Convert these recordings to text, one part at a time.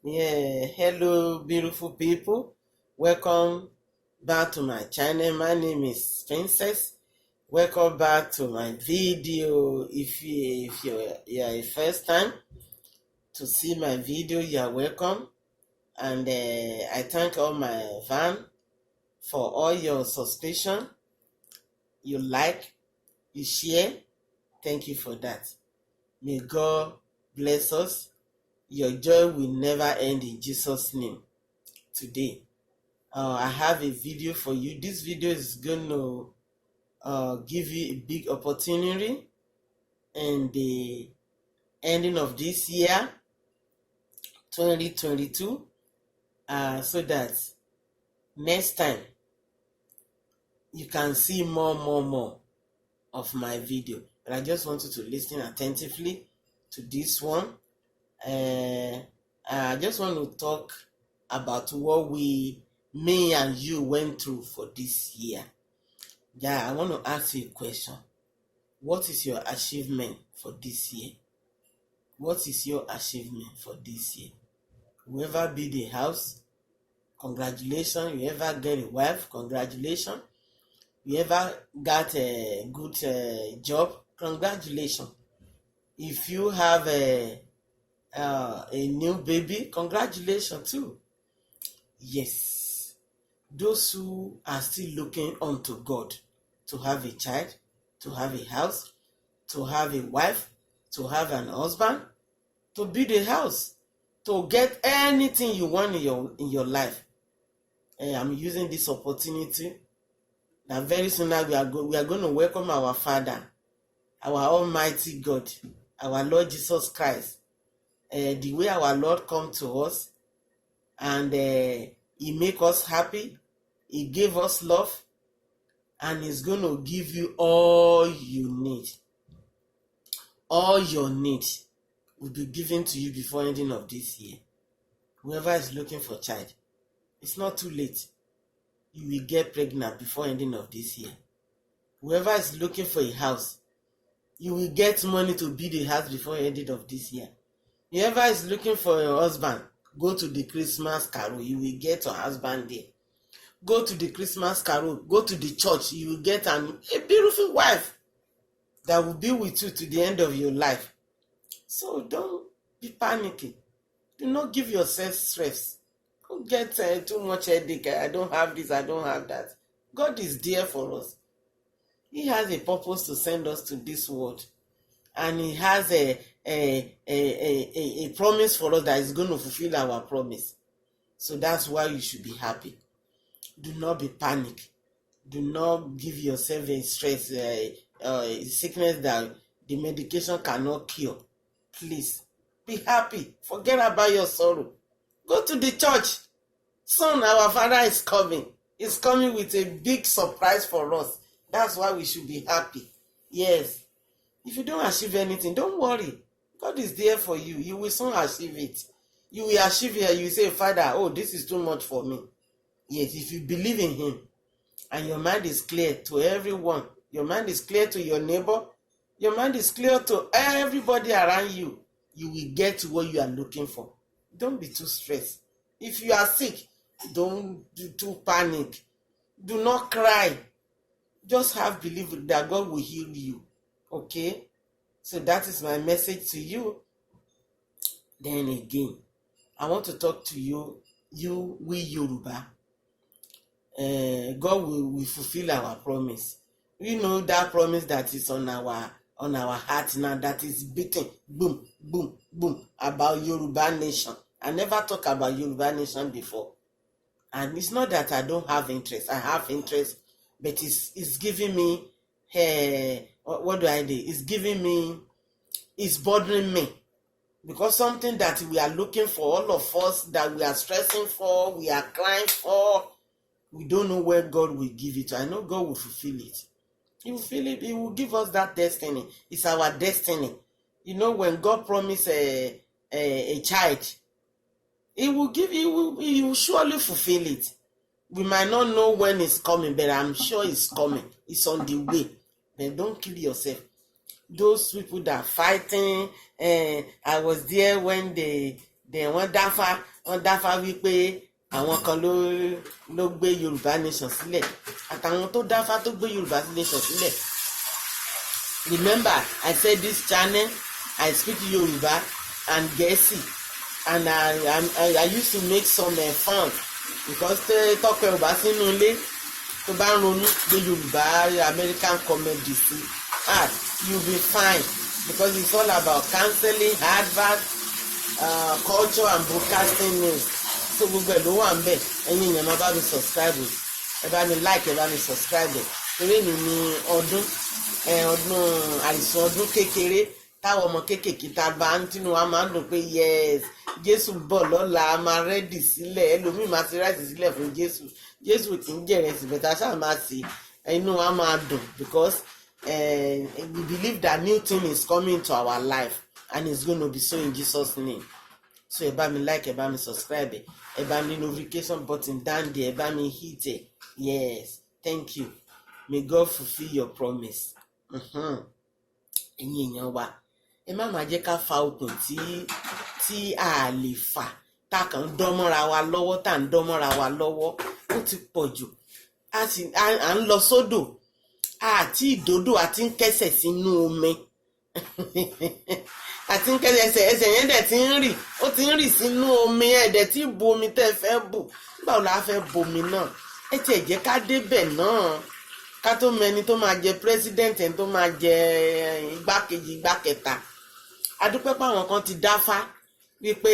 Yeah, hello, beautiful people. Welcome back to my channel. My name is Princess. Welcome back to my video. If you're a first time to see my video, you are welcome. And I thank all my fans for all your subscription. You like, you share. Thank you for that. May God bless us. Your joy will never end in Jesus' name. Today, I have a video for you. This video is going to give you a big opportunity in the ending of this year, 2022, so that next time you can see more of my video. But I just want you to listen attentively to this one. I just want to talk about what me and you went through for this year. Yeah, I want to ask you a question. What is your achievement for this year? What is your achievement for this year? Whoever build a house, congratulations. You ever get a wife, congratulations. You ever got a good job, congratulations. If you have a new baby, congratulations too. Yes, those who are still looking unto God to have a child, to have a house, to have a wife, to have an husband, to build a house, to get anything you want in your life. I'm using this opportunity that very soon now we are going to welcome our Father, our Almighty God, our Lord Jesus Christ. The way our Lord come to us, and He make us happy, He gave us love, and He's going to give you all you need. All your needs will be given to you before ending of this year. Whoever is looking for a child, it's not too late. You will get pregnant before ending of this year. Whoever is looking for a house, you will get money to build a house before ending of this year. Whoever is looking for a husband, go to the Christmas carol, you will get a husband there. Go to the Christmas carol, go to the church, you will get a beautiful wife that will be with you to the end of your life. So don't be panicking. Do not give yourself stress. Don't get too much headache. I don't have this, I don't have that. God is there for us. He has a purpose to send us to this world. And He has a promise for us that is going to fulfill our promise. So that's why you should be happy. Do not be panic. Do not give yourself a stress, a sickness that the medication cannot cure. Please, be happy. Forget about your sorrow. Go to the church. Soon our Father is coming. He's coming with a big surprise for us. That's why we should be happy. Yes. If you don't achieve anything, don't worry. God is there for you. You will soon achieve it. You will achieve it. You will say, Father, oh, this is too much for me. Yes, if you believe in Him and your mind is clear to everyone, your mind is clear to your neighbor, your mind is clear to everybody around you, you will get to what you are looking for. Don't be too stressed. If you are sick, don't do too panic. Do not cry. Just have belief that God will heal you. Okay? So that is my message to you. Then again, I want to talk to you, we Yoruba. God will fulfill our promise. You know that promise that is on our heart now, that is beating boom, boom, boom about Yoruba nation. I never talked about Yoruba nation before. And it's not that I don't have interest. I have interest, but it's giving me, what do I do? It's bothering me. Because something that we are looking for, all of us, that we are stressing for, we are crying for, we don't know where God will give it. I know God will fulfill it. He will fulfill it. He will give us that destiny. It's our destiny. You know, when God promised a child, He will surely fulfill it. We might not know when it's coming, but I'm sure it's coming. It's on the way. Then don't kill yourself. Those people that are fighting, I was there when they wọ́n dáfá wípé àwọn kan ló gbé Yorùbá nation sílẹ̀, àtàwọn tó dáfá tó gbé Yorùbá nation sílẹ̀. Remember, I said this channel, I speak Yoruba and Gẹ̀ẹ́sì, and I used to make some fun, because tọ́pẹ́ Yorùbá sínú ilé tó bá ń ronú gbé Yorùbá American comedy sí, you'll be fine, because it's all about counseling, advert, culture and broadcasting news. So gbogbo ẹ̀ ló wà ń bẹ̀. Ẹ̀yin èèyàn máa bá mi subscribe, ẹ bá mi like, ẹ bá mi subscribe. Torí mi ní ọdún àìsàn ọdún kékeré táwọn ọmọ kéékèèké tá a bá ń tínú wa máa ń dùn pé yes, Jésù bọ̀ lọ́la, a máa rẹ́dì sílẹ̀. Ẹlòmíì máa ti rẹ́dì sílẹ̀ fún Jésù kì í jẹ̀rẹ̀ sí, bẹ̀tà ṣáà máa sí, inú wa máa dùn, because we believe that new thing is coming to our life, and it's going to be so in Jesus' name. So ẹ bá mi like, ẹ bá mi subscribe, ẹ bá mi notification button down there, ẹ bá mi hit it. Yes, thank you. May God fulfill your promise. Ẹ̀yin èèyàn wa, ẹ má máa jẹ́ ká fa okùn tí a lè fà, tá a kàn ń dánmọ́ra wa lọ́wọ́, tá a ń dánmọ́ra wa lọ́wọ́. Ó ti pọ̀ jù. À ń lọ sódò, àti ìdodo àti ń kẹ́sẹ̀ sínú omi. Àti ń kẹ́sẹ̀ ẹsẹ̀ yẹn dẹ̀ ti ń rì, ó ti ń rì sínú omi, ẹ̀dẹ̀ tí bu omi tẹ́ fẹ́ bù. Báwo la fẹ́ bomi náà? Ẹ tiẹ̀ jẹ́ ká débẹ̀ náà, ká tó mẹni tó máa jẹ president, ẹni tó máa jẹ igbákejì, igbákẹta. A dúpẹ́ pé àwọn kan ti dáfá wípé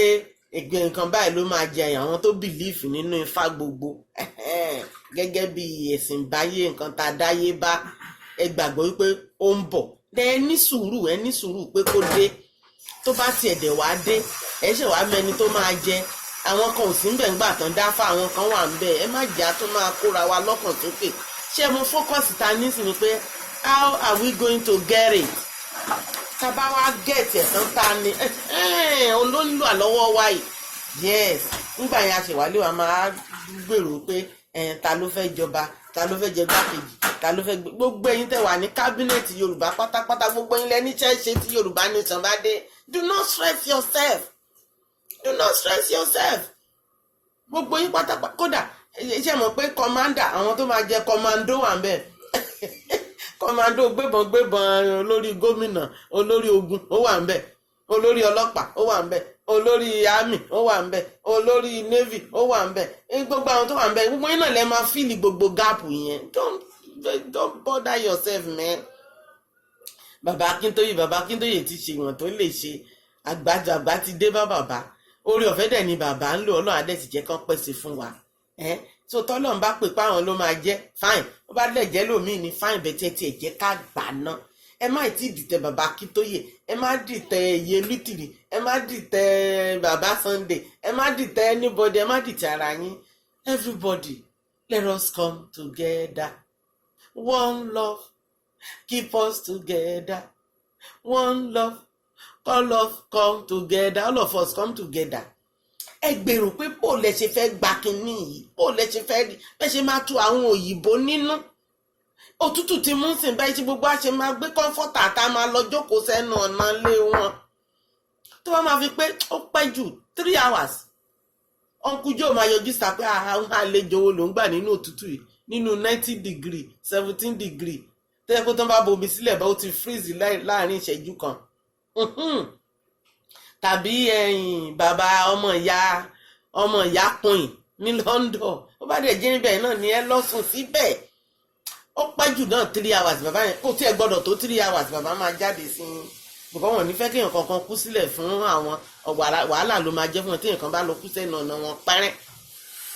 ẹgbẹ́ nǹkan báyìí ló máa jẹ àwọn tó bìlífù nínú Ifá gbogbo. Gẹ́gẹ́ bí ẹ̀sìn báyé, nǹkan tá a dáyé bá, ẹ gbàgbọ́ wípé ó ń bọ̀. Ẹ ní sùúrù pé kó dé. Tó bá tiẹ̀ dẹ̀ wá dé, ẹ ṣe wá mẹni tó máa jẹ. Àwọn kan ò sí ń bẹ̀ ń gbà tán dáfá, àwọn kan wà ń bẹ̀. Ẹ má jà tó máa kóra wa lọ́kàn sókè. Ṣé mo focus ta nísìnyí pé how are we going to get it? Tá bá wá get ẹ̀ tán ta ni olóńlò àlọ́wọ́ wa yìí. Yes, nígbà yẹn àṣewálé wa máa gbèrò pé ta ló fẹ́ jọba, ta ló fẹ́ jẹ gbákejì, ta ló fẹ́ gbogbo ẹ̀yin tẹ́ wà ní kábínẹ̀tì Yorùbá pátápátá, gbogbo ẹ̀yin lẹ́ni ṣe tí Yorùbá nation bá dé. Do not stress yourself. Do not stress yourself. Gbogbo yín pátápátá, kódà ṣe mọ̀ pé commander, àwọn tó máa jẹ commando wà ń bẹ̀. Commando gbébọn olórí gómìnà, olórí ogun ó wà ń bẹ̀, olórí ọlọ́pàá ó wà ń bẹ̀, olórí army ó wà ń bẹ̀, olórí navy ó wà ń bẹ̀. Gbogbo àwọn tó wà ń bẹ̀, gbogbo yín náà lè máa fíìlì gbogbo gáàpù yẹn. Don't bother yourself, man. Bàbá Akíntóyè ti ṣe ìwọ̀n tó lè ṣe. Àgbà ti dé bá bàbá. Orí ọ̀fẹ́ dẹ̀ ni bàbá ń lò, Ọlọ́run á dẹ̀ sì jẹ́ kán pèsè fún wa. So tọ́lọ́run bá pè pé àwọn ló máa jẹ́ fine, ó bá lẹ̀ jẹ́ lómìn ní fine, bẹ̀tẹ̀ tí ẹ̀ jẹ́ ká gbà náà. Ẹ má tí dìtẹ̀ bàbá Akíntóyè, ẹ má dìtẹ̀ Yelutiri, ẹ má dìtẹ̀ bàbá Sunday, ẹ má dìtẹ̀ anybody, ẹ má dìtẹ̀ ara yín. Everybody, let us come together. One love, keep us together. One love, all of come together, all of us come together. Ẹ gbèrò pé bó lẹ ṣe fẹ́ gba kínní yìí, bó lẹ ṣe fẹ́ rí, bẹ́ẹ̀ ṣe máa tu àwọn òyìnbó nínú. Òtútù ti mú sìn báyìí tí gbogbo àṣẹ máa gbé kọ́ńfọ́tà tá a máa lọ jókòó sẹ́nu ọ̀nà ilé wọn. Tó bá máa fi pé ó pẹ́ jù 3 hours. Uncle Joe máa yọjú sá pé àwọn àlejò wo ló ń gbà nínú òtútù yìí, nínú 90 degree, 17 degree. Tẹ́lẹ̀ kó tán bá bomi sílẹ̀ bá ó ti freeze láàrin ìṣẹ́jú kan. tàbí bàbá ọmọ ìyá queen ní London, ó bá dẹ̀ jẹ́ níbẹ̀ náà ni ẹ lọ sùn síbẹ̀. Ó pẹ́ jù náà 3 hours bàbá yẹn kò tí ẹ gbọ́dọ̀ tó 3 hours bàbá máa jáde sí i, bùkọ́ wọn ní fẹ́ kéèyàn kankan kú sílẹ̀ fún àwọn wàhálà ló máa jẹ́ fún wọn tí èèyàn kan bá lọ kú sẹ́nu ọ̀nà wọn pẹ́rẹ́,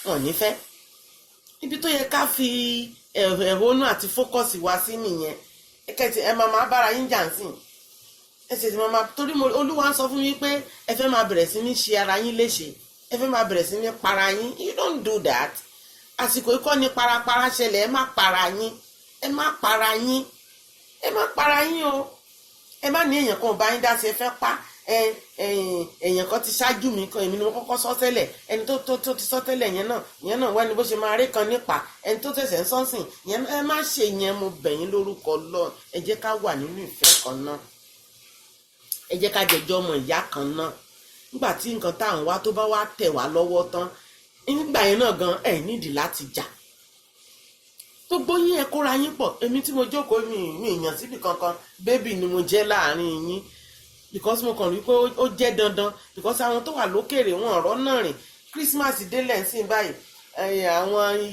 wọn ní fẹ́. Ibi tó yẹ ká fi ẹ̀hónú àti fókọ̀sì wá sí nìyẹn. Ẹ̀kẹ́tì ẹ máa bára yín jà ń sìn, ẹsẹ̀ tí máa torí Olúwa ń sọ fún yín pé ẹ fẹ́ máa bẹ̀rẹ̀ sí ní ṣe ara yín léṣe, ẹ fẹ́ máa bẹ̀rẹ̀ sí ní para yín. You don't do that. Àsìkò ikọ́ ni parapara ṣẹlẹ̀, ẹ má para yín, ẹ má para yín, ẹ má para yín o. Ẹ má ní èèyàn kan ò bá yín dá sí ẹ fẹ́ pa èèyàn kan ti ṣáájú mi kan, èmi ni mo kọ́kọ́ sọ tẹ́lẹ̀, ẹni tó ti sọ tẹ́lẹ̀ yẹn náà wá ní bó ṣe máa rí kan nípa ẹni tó tẹ̀sẹ̀ ń sọ́sìn yẹn. Ẹ má ṣe yẹn, mo bẹ̀ yín lórúkọ Ọlọ́run. Ẹ jẹ́ ká wà nínú ìfẹ́ kan náà, ẹ jẹ́ ká jẹjọ́ ọmọ ìyá kan náà. Nígbà tí nǹkan tá à ń wá tó bá wá tẹ̀ wá lọ́wọ́ tán, nígbà yẹn náà gan ẹ nídìí láti jà. Gbogbo yín ẹ kóra yín pọ̀. Èmi tí mo jókòó mi ìyàn síbi kankan, bébì ni mo jẹ́ láàrin yín, because mo kàn rí pé ó jẹ́ dandan, because àwọn tó wà lókèrè wọn ọ̀rọ̀ náà rìn. Christmas délẹ̀ ń sìn báyìí,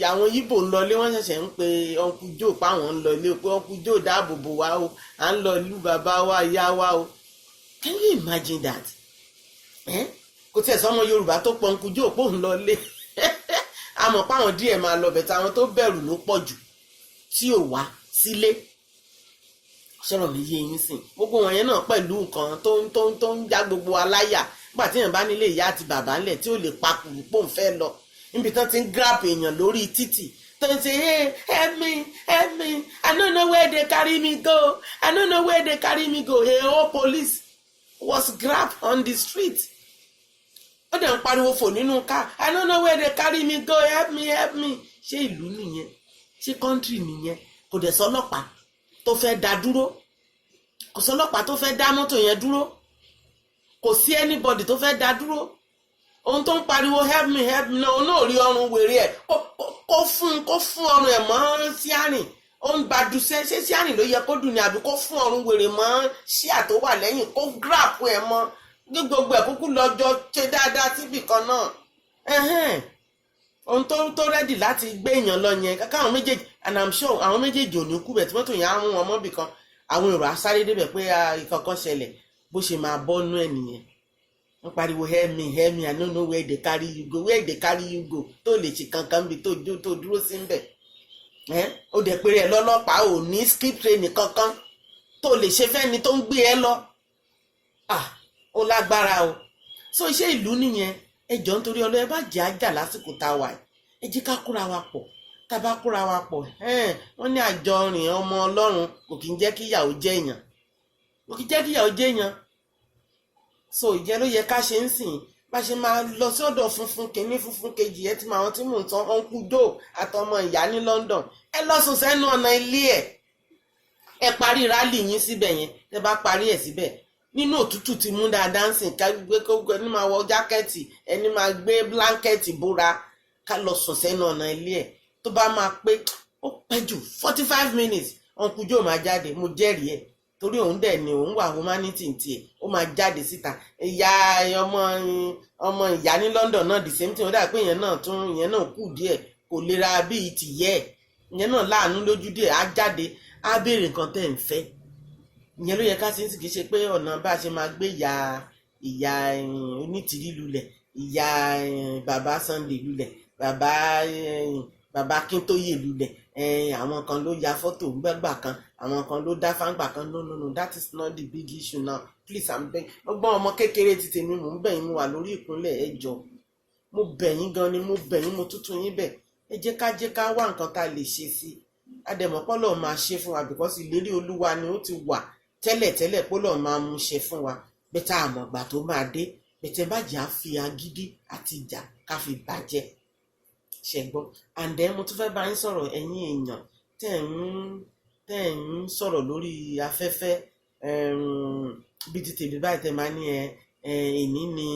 àwọn Ìgbò ń lọlé, wọ́n ṣẹ̀ṣẹ̀ ń pe Uncle Joe páwọn ń lọlé, pé Uncle Joe dáàbò bò wá o, à ń lọ ìlú bàbá wa ìyá wa o. Can you imagine that? Kò tiẹ̀ sọ́mọ Yorùbá tó pọ̀ Uncle Joe pò ń lọlé. Àmọ́ páwọn díẹ̀ máa lọ bẹ̀tẹ̀, àwọn tó bẹ̀rù ló pọ̀ jù tí ò wá sílé. Sọ̀rọ̀ mi yé yín sìn. Gbogbo wọn yẹn náà pẹ̀lú nǹkan tó ń já gbogbo aláyà. Nígbà tí èèyàn bá nílé ìyá àti bàbá ńlẹ̀ tí ò lè pakùrù pò ń fẹ́ lọ, níbi tán ti ń grab èèyàn lórí títì tó ń ṣe hey help me, I don't know where they carry me go, I don't know where they carry me go. A whole police was grabbed on the street. Ó dẹ̀ ń pariwo fò nínú ká, I don't know where they carry me go, help me. Ṣé ìlú nìyẹn? Ṣé country nìyẹn? Kò dẹ̀ sọ́lọ́pàá tó fẹ́ dá dúró, kò sọ́lọ́pàá tó fẹ́ dá mọ́tò yẹn dúró, kò sí anybody tó fẹ́ dá dúró. Ohun tó ń pariwo help me náà, òun náà rí ọrùn wèrè ẹ̀, kó fún ọrùn ẹ̀ mọ́ síárìn. Ó ń gbadúsẹ́, ṣé síárìn ló yẹ kó dùn ní, àbí kó fún ọrùn wèrè mọ́ síà tó wà lẹ́yìn, kó grab ẹ̀ mọ́ gbogbo ẹ̀ kúkú lọ́jọ́ ṣe dáadáa síbì kan náà. Ohun tó rẹ́dì láti gbé èèyàn lọ yẹn, káwọn méjèèjì, and I'm sure àwọn méjèèjì ò ní kú bẹ̀ tí mọ́tò yẹn á mú wọn mọ́bì kan, àwọn èrò á sáré débẹ̀ pé ìkankan ṣẹlẹ̀, bó ṣe máa bọ́nú ẹ̀ nìyẹn. Wọ́n pariwo help me, I don't know where they carry you go, tó lè ṣe kankan bí tó dúró sí ń bẹ̀. Ó dẹ̀ pé rẹ̀ lọ́lọ́pàá, ò ní skip training kankan tó lè ṣe fẹ́ni tó ń gbé ẹ lọ. Ó lágbára o. So iṣẹ́ ìlú nìyẹn. Ẹ jọ̀ọ́ nítorí Ọlọ́run, ẹ bá jẹ́ àjà lásìkò tá a wà, ẹ jẹ́ ká kóra wa pọ̀. Tá bá kóra wa pọ̀, wọ́n ní àjọrìn ọmọ Ọlọ́run kò kí ń jẹ́ kí ìyàwó jẹ́ èèyàn, so ìjẹ́ ló yẹ ká ṣe ń sìn. Bá ṣe máa lọ sí ọ̀dọ̀ funfun kìíní funfun kejì, ẹ ti máa wọn tí mò ń tán Uncle Joe àtọmọ ìyá ní London, ẹ lọ sùn sẹ́nu ọ̀nà ilé ẹ parí rálì yín síbẹ̀ yẹn. Tẹ bá parí ẹ̀ síbẹ̀, nínú òtútù ti mú dáadáa ń sìn, ká gbé kókó, ẹni máa wọ jákẹ́ẹ̀tì, ẹni máa gbé bláńkẹ́ẹ̀tì bóra, ká lọ sùn sẹ́nu ọ̀nà ilé ẹ̀. Tó bá máa pé ó pẹ́ jù 45 minutes, Uncle Joe máa jáde, mo jẹ́rìí ẹ̀, torí òun dẹ̀ ni òun wà humanity tiẹ̀, ó máa jáde síta. Ìyá ọmọ ìyá ní London náà the same thing, ó dà pé ìyẹn náà kù díẹ̀, kò lera bíi tìyẹ́ ẹ̀, ìyẹn náà láàánú lójú díẹ̀, á jáde, á béèrè nǹkan tẹ́ ń fẹ́. Ìyẹn ló yẹ ká sí kìí ṣe pé ọ̀nà bá ṣe máa gbé ìyá onítìrí lulẹ̀, ìyá bàbá Sunday lulẹ̀, bàbá Kíntóyè lulẹ̀, àwọn kan ló ya fọ́tò gbẹ́gbà kan, àwọn kan ló dá fáńgbà kan. No, that is not the big issue now, please, I'm begging. Ọgbọ́n ọmọ kékeré ti tèmi, mò ń bẹ̀ yín, mo wà lórí ìkúnlẹ̀, ẹ jọ̀ọ́, mo bẹ̀ yín gan ni, mo bẹ̀ yín, mo tútù yín bẹ̀. Ẹ jẹ́ ká wá nǹkan tá a lè ṣe sí. Adẹ̀mọ́pọ́ lọ́ọ́ máa ṣe fún wa, because ìlérí Olúwa ni ó ti wà tẹ́lẹ̀ pé lọ́ọ́ máa mú ṣe fún wa. Bẹ́tà àmọ̀gbà tó máa dé, bẹ́tẹ̀ bàjẹ́ á fi agídí àti ìjà ká fi bàjẹ́. Ṣẹ̀gbọ́n. And then mo tún fẹ́ bá yín sọ̀rọ̀, ẹ̀yin èèyàn tẹ́ ń sọ̀rọ̀ lórí afẹ́fẹ́, bí ti tèmi báyìí tẹ́ máa ní èní ni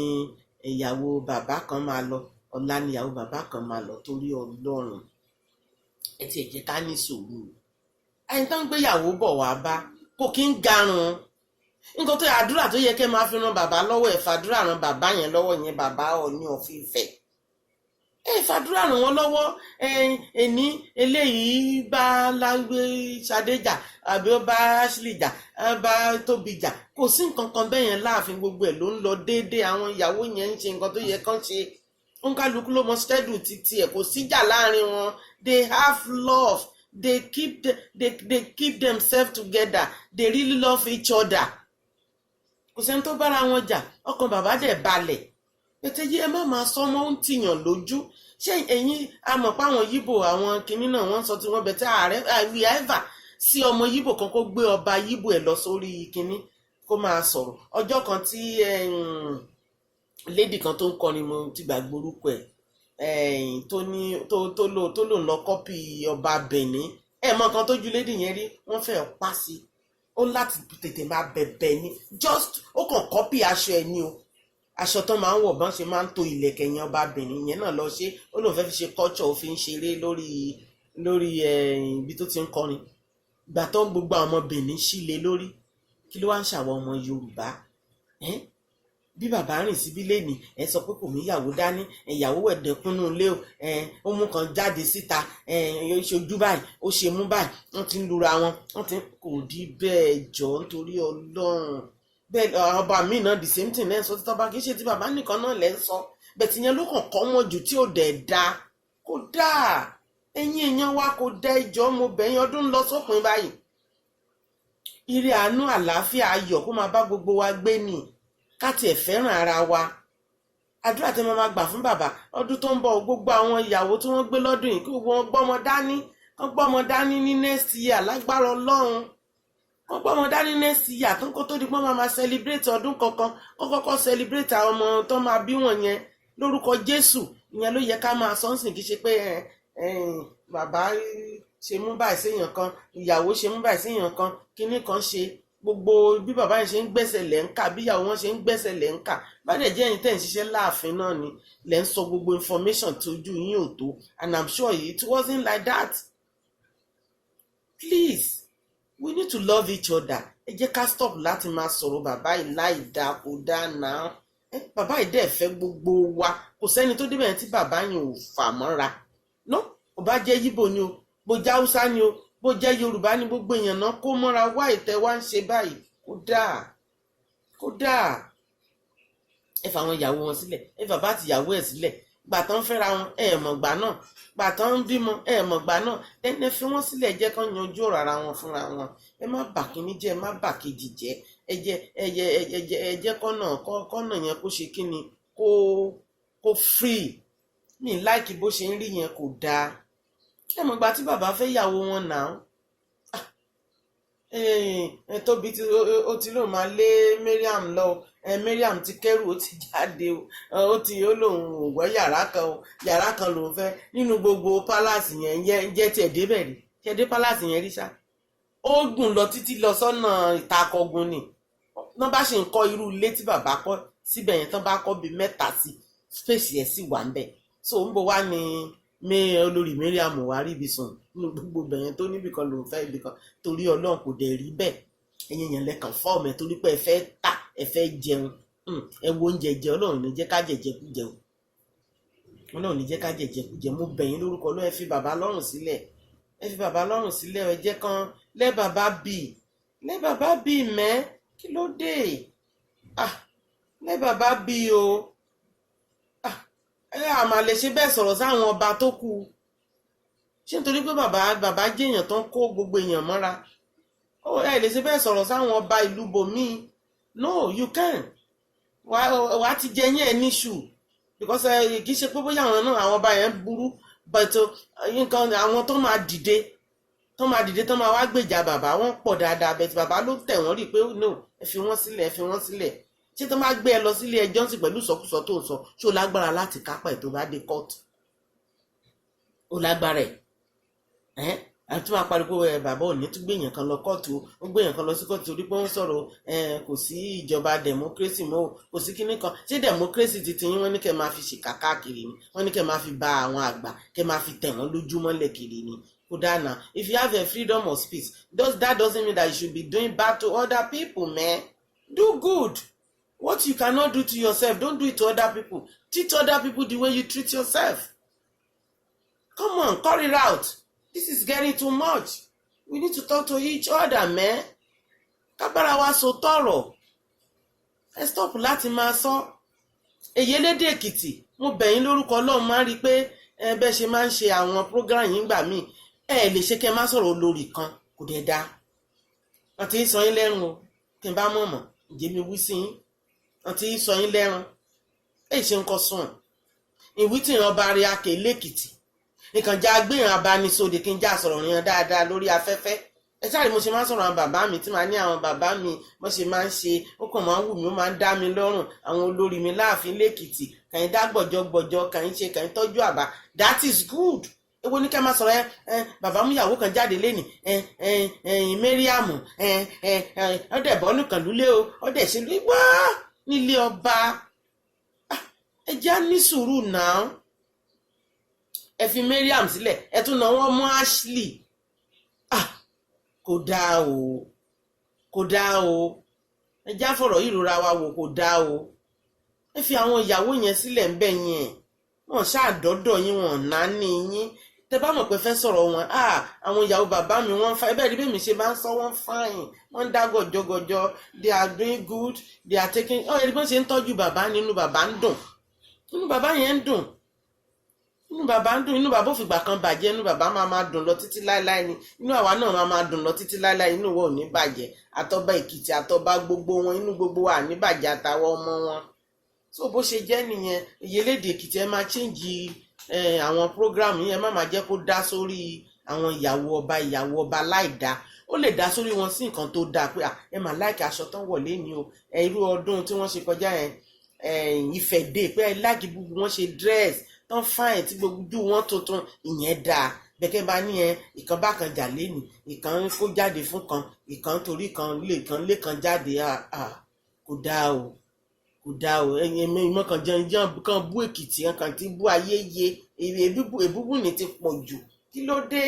ìyàwó bàbá kan máa lọ, ọ̀la ni ìyàwó bàbá kan máa lọ. Torí Ọlọ́run, ẹ ti ẹ̀ jẹ́ ká ní sùúrù. Ẹni tó ń gbéyàwó bọ̀ wá bá kò kí ń garun, nǹkan tó àdúrà tó yẹ kẹ́ máa fi ran bàbá lọ́wọ́ ẹ fàdúrà ran bàbá yẹn lọ́wọ́ yẹn, bàbá Ọọ̀ni of Ifẹ̀. Fàdúrà ràn wọ́n lọ́wọ́. Ẹni eléyìí bá lágbé Ṣadéjà àbí ó bá Ashley jà, bá Tóbi jà, kò sí nǹkan kan bẹ́ẹ̀ yẹn láàfin, gbogbo ẹ̀ ló ń lọ déédéé. Àwọn ìyàwó yẹn ń ṣe nǹkan tó yẹ kán ṣe. Oníkálukú ló mọ schedule títí ẹ̀, kò síjà láàrin wọn. They have love. They keep themselves together. They really love each other. Kò sẹ́ni tó bára wọn jà, ọkàn bàbá dẹ̀ balẹ̀. Pétéjì ẹ má máa sọ ọmọ ń tìyàn lójú. Ṣé ẹ̀yin amọ̀ páwọn Yíbò àwọn kinní náà wọ́n sọ tí wọ́n bẹ̀tẹ̀ ààrẹ àìwíàìvà sí ọmọ Yíbò kan kó gbé ọba Yíbò ẹ̀ lọ sórí kinní kó máa sọ̀rọ̀. Ọjọ́ kan tí lady kan tó ń kọrin, mo ti gbàgbé orúkọ ẹ̀, tó lò ń lọ kọ́pì ọba Benin. Mọ̀ kan tójú lady yẹn rí, wọ́n fẹ́ pa sí i. Ó láti tètè máa bẹ̀bẹ̀ ni, just ó kàn kọ́pì aṣọ ẹ̀ ni o. Aṣọ tó máa ń wọ̀ bọ́n ṣe máa ń to ìlẹ̀kẹ̀ yẹn ọba Benin yẹn náà lọ ṣe. Ó lóun fẹ́ fi ṣe culture, òfin ṣeré lórí ibi tó ti ń kọrin. Ìgbà tó ń gbogbo àwọn ọmọ Benin sílé lórí, kí ló wá ń ṣàwọn ọmọ Yorùbá? Bí bàbá rìn síbí lẹ́nìí, ẹ sọ pé kò mú ìyàwó dání, ìyàwó ẹ̀dẹ̀kúnnú ilé o, ó mú kan jáde síta, ó ṣojú báyìí, ó ṣe mú báyìí, wọ́n ti ń lura wọn, kò dí bẹ́ẹ̀ jọ nítorí Ọlọ́run. Bẹ́ẹ̀ ọba mi náà the same thing lẹ́ ń sọ títọ́ bá kì í ṣe tí bàbá nìkan náà lẹ́ ń sọ, bẹ́ẹ̀ tí yẹn ló kàn kọ́ wọn jù tí ò dẹ̀ da, kò dáa. Ẹ̀yin èèyàn wa kò dá ìjọ, mo bẹ̀yìn, ọdún ń lọ sópin báyìí. Ire àánú àlàáfíà ayọ̀ kó máa bá gbogbo wa gbé ni, ká tiẹ̀ fẹ́ràn ara wa. Àdúrà tí mo máa gbà fún bàbá ọdún tó ń bọ̀, gbogbo àwọn ìyàwó tí wọ́n gbé lọ́dún yìí kí wọ́n gbọ́mọ dání ní next year lágbára Ọlọ́run. Wọ́n gbọ́mọ dání next year tó ń kó tó di pọ́n máa celebrate ọdún kankan, wọ́n kọ́kọ́ celebrate àwọn ọmọ tó máa bí wọ̀n yẹn lórúkọ Jésù. Ìyẹn ló yẹ ká máa sọ́nsìn, kì í ṣe pé bàbá ṣe mú báyìí séèyàn kan, ìyàwó ṣe mú báyìí séèyàn kan, kinní kan ṣe. Gbogbo bí bàbá yẹn ṣe ń gbẹ́sẹ̀ lẹ́ ń kà, bí ìyàwó wọn ṣe ń gbẹ́sẹ̀ lẹ́ ń kà. Bá dẹ̀ jẹ́ ẹ̀yin tẹ́ ń ṣiṣẹ́ láàfin náà ni lẹ́ ń sọ gbogbo information tí ojú yín ò tó, and I'm sure it wasn't like that. Please, we need to love each other. Ẹ jẹ́ ká stop láti máa sọ̀rọ̀ bàbá yìí láì dáa, kò dáa náà. Bàbá yìí dẹ̀ fẹ́ gbogbo wa, kò sẹ́ni tó débẹ̀ tí bàbá yẹn ò fà mọ́ra. No, bó bá jẹ́ Yíbò ni o, bó jẹ́ Haúsá ni o, bó jẹ́ Yorùbá ni, gbogbo èèyàn náà kó mọ́ra wá ìtẹ́ wá ń ṣe báyìí, kò dáa, kò dáa. Ẹ fà àwọn ìyàwó wọn sílẹ̀, ẹ bàbá àti ìyàwó ẹ̀ sílẹ̀. Gbà tán fẹ́ra wọn, mọ̀gbà náà. Gbà tán ń bímọ, mọ̀gbà náà. Ẹ fi wọ́n sílẹ̀, jẹ́ kán yanjú ọ̀rọ̀ ara wọn fúnra wọn. Ẹ má bà kíní jẹ́, ẹ má bà kejì jẹ́. Ẹ jẹ́ kọ́nà yẹn kó ṣe kíni, kó free. Mi láìkí bó ṣe ń rí yẹn, kò dáa. Mọ̀gbà tí bàbá fẹ́ yàwó wọn náà. Tóbi ó ti lóun máa lé Mariam lọ. Mariam ti kẹ́rù, ó ti jáde o, ó lóun wọ yàrá kan lòun fẹ́ nínú gbogbo palace yẹn. Jẹ́ tiẹ̀ débẹ̀ rí, tiẹ̀ dé palace yẹn rí ṣá. Ó gùn lọ títí lọ sọ́nà ìtakọ̀gùn ni. Wọ́n bá ṣe ń kọ́ irú ilé tí bàbá kọ́ síbẹ̀ yẹn, tán bá kọ́ bíi 3 sí, space yẹn sì wà ń bẹ̀. So ń bọ̀ wá ní olórí Mariam wá rí ibi sùn nínú gbogbo bẹ̀yẹn tó níbìkan lòun fẹ́ ibìkan, torí Ọlọ́run kò dẹ̀ rí bẹ́ẹ̀. Ẹ̀yin yẹn lẹ́kàn fọ́ọ̀mù ẹ̀ torí pé ẹ fẹ́ tà, ẹ fẹ́ jẹun. Ẹ wo oúnjẹ jẹ, Ọlọ́run ní jẹ́ ká jẹ̀jẹ̀ kú jẹun. Ọlọ́run ní jẹ́ ká jẹ̀jẹ̀ kú jẹ. Mo bẹ̀yìn lórúkọ Ọlọ́run, ẹ fi bàbá lọ́rùn sílẹ̀. Ẹ fi bàbá lọ́rùn sílẹ̀, ẹ jẹ́ kan lẹ́ bàbá bì mẹ́, kí ló dé? Lẹ́ bàbá bì o. Àmà lè ṣe bẹ́ẹ̀ sọ̀rọ̀ sáwọn ọba tó kù. Ṣé nítorí pé bàbá jẹ́ èèyàn tó ń kó gbogbo èèyàn mọ́ra? Ẹ lè ṣe bẹ́ẹ̀ sọ̀rọ̀ sáwọn ọba ìlú bòmíì. No, you can. Wàá ti jẹ yín ẹ̀ níṣù. Because kì í ṣe pé bóyá àwọn ọba yẹn burú, but nǹkan àwọn tó máa dìde tó máa wá gbèjà bàbá, wọ́n pọ̀ dáadáa, bẹ́ẹ̀ tí bàbá ló tẹ̀ wọ́n rí pé no, ẹ fi wọ́n sílẹ̀. Ṣé tó máa gbé ẹ lọ sílé ẹjọ́ sí pẹ̀lú ìsọkúsọ tó ń sọ, ṣé o lágbára láti kápá ẹ̀ tó bá dé kóòtù? O lágbára ẹ̀? Àti máa pariwo bàbá òní tún gbé èèyàn kan lọ kóòtù, ó gbé èèyàn kan lọ sí kóòtù torí pé wọ́n sọ̀rọ̀ kò sí ìjọba democracy mọ́, kò sí kíní kan. Ṣé democracy ti yín wọ́n ní kẹ́ máa fi ṣìkà káàkiri ni? Wọ́n ní kẹ́ máa fi ba àwọn àgbà, kẹ́ máa fi tẹ̀ wọ́n lójúmọ́lẹ̀ kiri ni? Kò dáa náà. If you have a freedom of speech, that doesn't mean that you should be doing bad to other people, man. Do good. What you cannot do to yourself, don't do it to other people. Treat other people the way you treat yourself. Come on, call it out. This is getting too much. We need to talk to each other, man. Kábàrà wa sọ tọrọ. Ẹ stop láti máa sọ. Èyélédè Èkìtì, mo bẹ̀ yín lórúkọ Ọlọ́run máa rí pé bẹ́ẹ̀ ṣe máa ń ṣe àwọn program yìí gbà míì. Ẹ lè ṣe kẹ́ má sọ̀rọ̀ olórí kan, kò dẹ̀ dá. Wọ́n ti ń sọ yín lẹ́rùn o, kí n bá mọ̀mọ̀, ǹjẹ́ mi wí sí yín. Wọ́n ti ń sọ yín lẹ́rùn. Ẹ ṣe nǹkan sùn. Ìwí tí ìran bá rí akè lẹ́kìtì. Nìkan já gbéyàn abánisóde kí n já sọ̀rọ̀ yẹn dáadáa lórí afẹ́fẹ́. Ẹ ṣáà rí mo ṣe máa ń sọ̀rọ̀ àwọn bàbá mi tí màá ní àwọn bàbá mi mo ṣe máa ń ṣe ó kàn máa ń wù mí ó máa ń dá mi lọ́rùn àwọn olórí mi láàfin lẹ́kìtì kàyín dá gbọ̀jọ̀gbọ̀jọ̀ kàyín ṣe kàyín tọ́jú àbá that is good. Èwo ní ká máa sọ̀rọ̀ bàbá mú ìyàwó kan jáde lẹ́nì Mariam ọ̀dẹ̀ bọ́ọ̀lù kan lulẹ̀ o ọ̀dẹ̀ ṣe lé wá nílé ọba ẹ jẹ́ ní sùúrù náà ẹ fi Mariam sílẹ̀ ẹ tún náà wọ́n mú Ashley kò dáa o kò dáa o ẹ já fọ̀rọ̀ yìí rora wa wò kò dáa o ẹ fi àwọn ìyàwó yẹn sílẹ̀ ń bẹ̀ yẹn wọn ṣáàdọ́dọ̀ yín wọn náà ní yín tẹ bá mọ̀ pé fẹ́ sọ̀rọ̀ wọn àwọn ìyàwó bàbá mi wọ́n fa ẹbẹ́ rí bẹ́ẹ̀ mi ṣe máa ń sọ wọ́n fáyìn wọ́n ń dá gọ̀jọ̀gọ̀jọ̀ they are doing good they are taking ẹni bọ́n ṣe ń tọ́jú bàbá nínú bàbá ń dùn inú bàbá yẹn ń dùn inú bàbá ń dùn inú bàbá ò fìgbà kan bàjẹ́ inú bàbá máa dùn lọ títí láéláé ni inú àwa náà máa dùn lọ títí láéláé inú wọn ò ní bàjẹ́ àtọba Èkìtì àtọba gbogbo wọn inú gbogbo wa ní bàjẹ́ àtàwọn ọmọ wọn so bó ṣe jẹ́ nìyẹn Ìyélédè Èkìtì ẹ máa change àwọn program yẹn má máa jẹ́ kó dá sórí àwọn ìyàwó ọba láìdá ó lè dá sórí wọn sí nǹkan tó dáa pé ẹ máa láìkí aṣọ tán wọlé ní o irú ọdún tí wọ́n ṣe kọjá yẹn Ifẹ̀ dé pé ẹ láìkí gbogbo wọn ṣe dress tán fáìn tí gbogbo ojú wọn tuntun ìyẹn dáa bẹ́kẹ́ bá ní ìkan bá kan jà lẹ́nu ìkan kó jáde fún kan ìkan torí kan lé kan jáde kò dáa o kò dáa o ẹ̀yin ìmọ̀ kan jẹun kan bú Èkìtì kan ti bú ayé yé èbúbú ní ti pọ̀ jù kí ló dé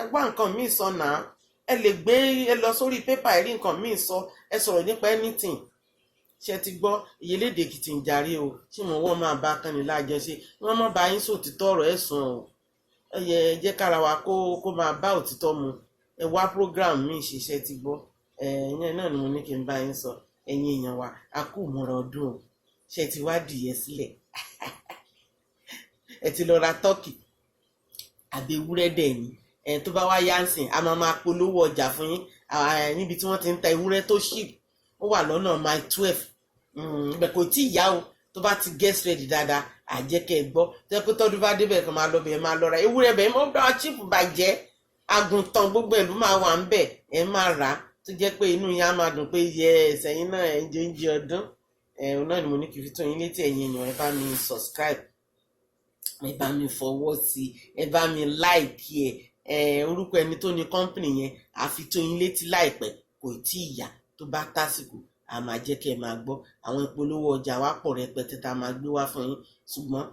ẹgbọ́n nǹkan míì sọ náà ẹ lè gbé ẹ lọ sórí pépà ẹ rí nǹkan míì sọ ẹ sọ̀rọ̀ nípa anything ṣe ti gbọ́ Ìyélédè Èkìtì ń jarí o tí mo wọ́n máa bá kánni lájọṣe wọ́n má bá yín sòtítọ́ ọ̀rọ̀ ẹ̀sùn o ẹ jẹ́ kára wa kó máa bá òtítọ́ mu ẹ wá program míì ṣiṣẹ́ ti gbọ́ ẹ̀yìn náà ni mo ní kí n bá yín sọ ẹ̀yin èèyàn wa a kú mọ́ra ọdún o ṣe ti wá dìyẹ sílẹ̀ ẹ ti lọ ra tọ́kì àbí ewúrẹ́ dẹ̀ ni tó bá wá yánsìn a máa polówó ọjà fún yín níbi tí wọ́n ti ń ta ewúrẹ́ tó ṣìp ó wà lọ́nà mile 12 ibẹ̀ kò tí ì yá o tó bá ti get ready dáadáa àjẹkẹ́ gbọ́ tẹ́ pé tọ́dún bá débẹ̀ kan máa lọ bẹ̀ máa lọ ra ewúrẹ́ bẹ̀ mọ́ bá chip bàjẹ́ àgùntàn gbogbo ìlú máa wà ń bẹ̀ ẹ máa rà á tó jẹ́ pé inú yín á máa dùn pé yẹ ẹ̀sẹ̀yìn náà ẹ̀ ń jẹ oúnjẹ ọdún náà ni mo ní kí n fi tó yín létí ẹ̀yin èèyàn ẹ bá mi subscribe ẹ bá mi fọwọ́ sí ẹ bá mi like orúkọ ẹni tó ní company yẹn àfi tó yín létí láìpẹ́ kò tí ì yá tó bá tásìkò a máa jẹ́ kí ẹ máa gbọ́ àwọn ìpolówó ọjà wa pọ̀ rẹpẹtẹ tá a máa gbé wá fún yín ṣùgbọ́n